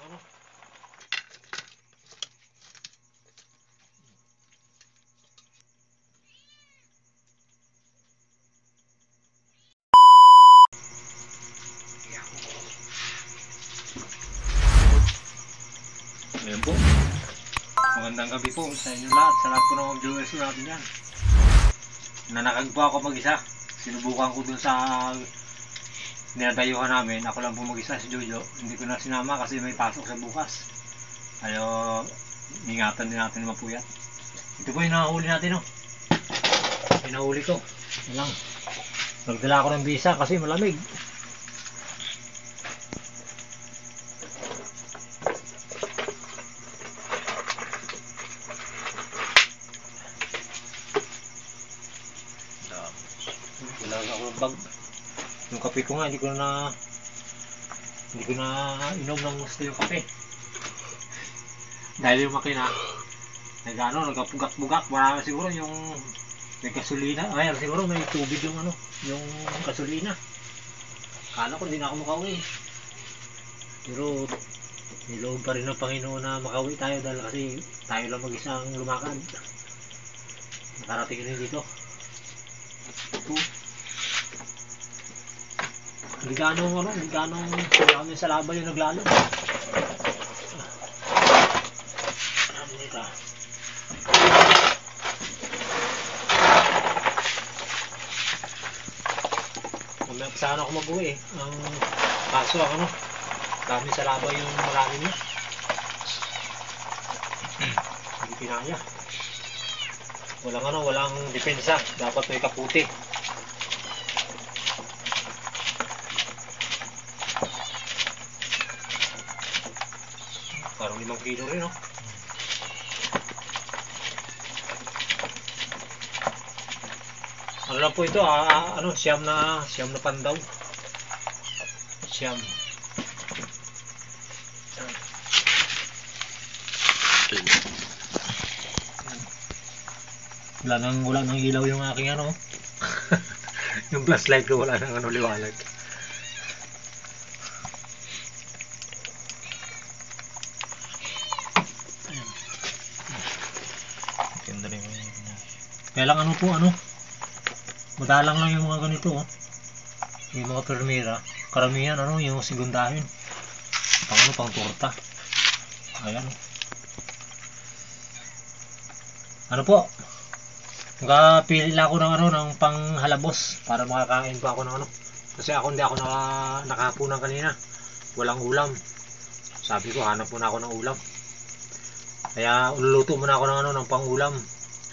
ano. Ayan po. Magandang gabi po sa inyo lahat. Sa lahat po ng mga viewers natin yan. Nanakag po ako mag-isa. Sinubukan ko dun sa ninadayuhan namin. Ako lang po mag-isa, si Jojo. Hindi ko na sinama kasi may pasok sa bukas. Ayaw, ingatan din natin naman po yan. Ito po yung nakahuli natin, oh. Pinahuli ko. Lang. Nagdala ako ng bisa kasi malamig. Wala ako ng bag. Yung kape ko nga hindi ko na inom ng gusto yung kape. Dahil yung makina nagkapugat-bugat. Marami siguro yung may gasolina. Ay, siguro may tubig yung yung gasolina. Kala ko hindi na ako makauwi. Pero niloob pa rin ng Panginoon na makauwi tayo dahil kasi tayo lang mag-isang lumakad. Nakarating rin dito. Hindi ganong kami sa laban yung naglalo. Ano nito? Mamaya pa sana ako mag-uwi. Ang kaso kami sa laban yung marami niya. Hindi pinaya. Walang depensa. Dapat may kaputi. Parang 5 kilo rin, no? Ano lang po ito, siyam na pandaw. Siyam. Wala nang ilaw yung aking yung flashlight ko wala nang liwanag. Kaya lang madalang lang yung mga ganito, yung mga permira. Karamihan yung segundahin. Pang torta. Ayan. Po? Magpili lang ako ng panghalabos para makakain pa ako ng Kasi hindi ako nakahapunan kanina. Walang ulam. Sabi ko hanap muna ako ng ulam. Kaya ululuto muna ako ng pang-ulam.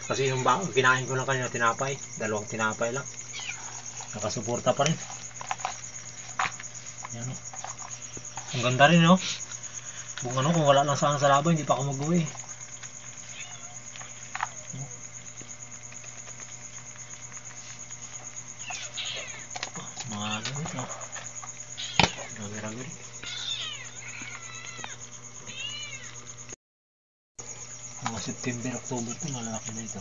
Kasi yung kinain ko lang kanina tinapay. 2 tinapay lang. Nakasuporta pa rin. Yan, ang ganda rin, no? Kung wala lang sa laban, hindi pa ako mag-uwi. Mga ito. Rami-rami rin. Mga September, October ito, malaki na ito.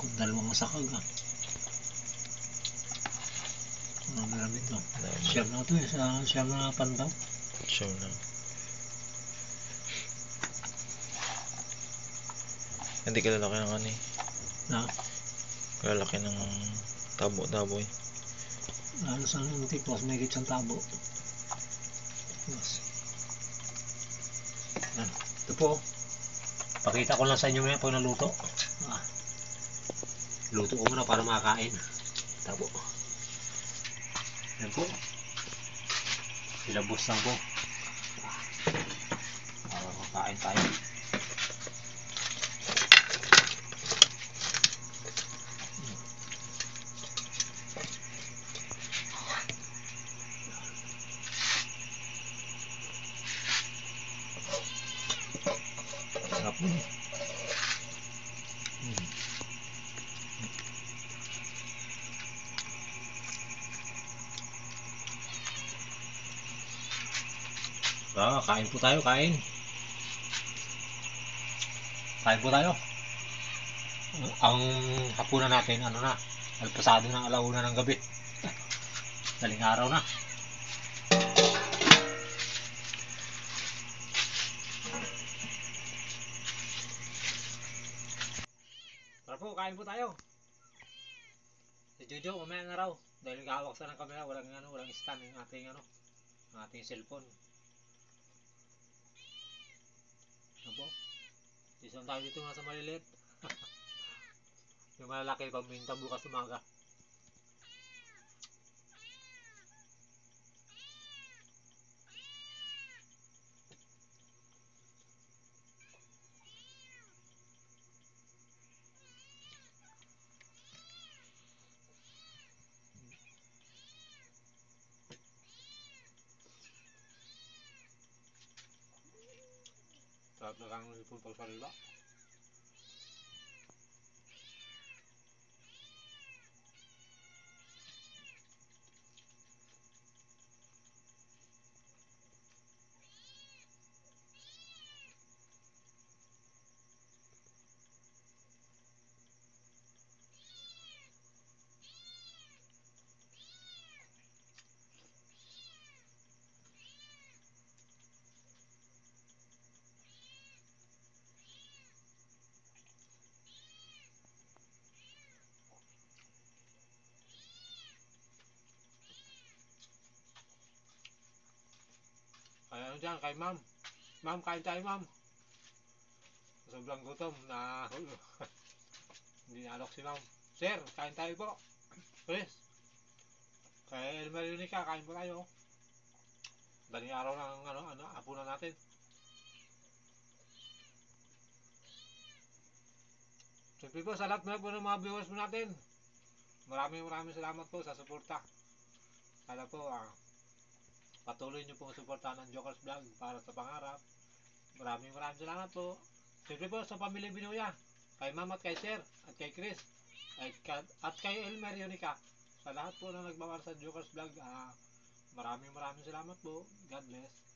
Kung 2 masakag marami ito. Siyam na ito siyam na pandaw. Siyam na. Hindi kalalaki ng kalalaki ng tabo eh. Lalo sa muntik mas may gitsang tabo. Ito po, pakita ko lang sa inyo ngayon pag naluto. Luto ko muna para makakain. Tabo. Yan po. Ilabos lang po. Para makain tayo. Sarap po. Kain po tayo, kain. Kain po tayo. Ang hapunan natin, ano na, alpasado ng alauna ng gabi. Daling araw na. Tara po, kain po tayo. Si Jojo, mamaya na raw. Dahil gahawak sa ng kamera, walang stand yung ating, ang ating cellphone. Ano po? Isang tayo dito nga sa maliliit. Yung malalaki paminta bukas umaga. Sarap na kang ipon pag salila. Kaya ano dyan, kay ma'am. Ma'am, kain tayo ma'am. Sobrang gutom na hindi nalok si ma'am. Sir, kain tayo po. Please. Kay Elmer Unica, kain po tayo. Daling araw ng hapunan natin. Siyempre po, sa lahat po ng mga viewers po natin. Maraming salamat po sa suporta. Sana po, patuloy nyo pong suportahan ng Jokers Vlog para sa pangarap. Maraming salamat po. Siyempre po sa pamilya Binuya, kay Ma'am at kay Sir, at kay Chris, at kay Elmer Unica. Sa lahat po na nagbawal sa Jokers Vlog, maraming salamat po. God bless.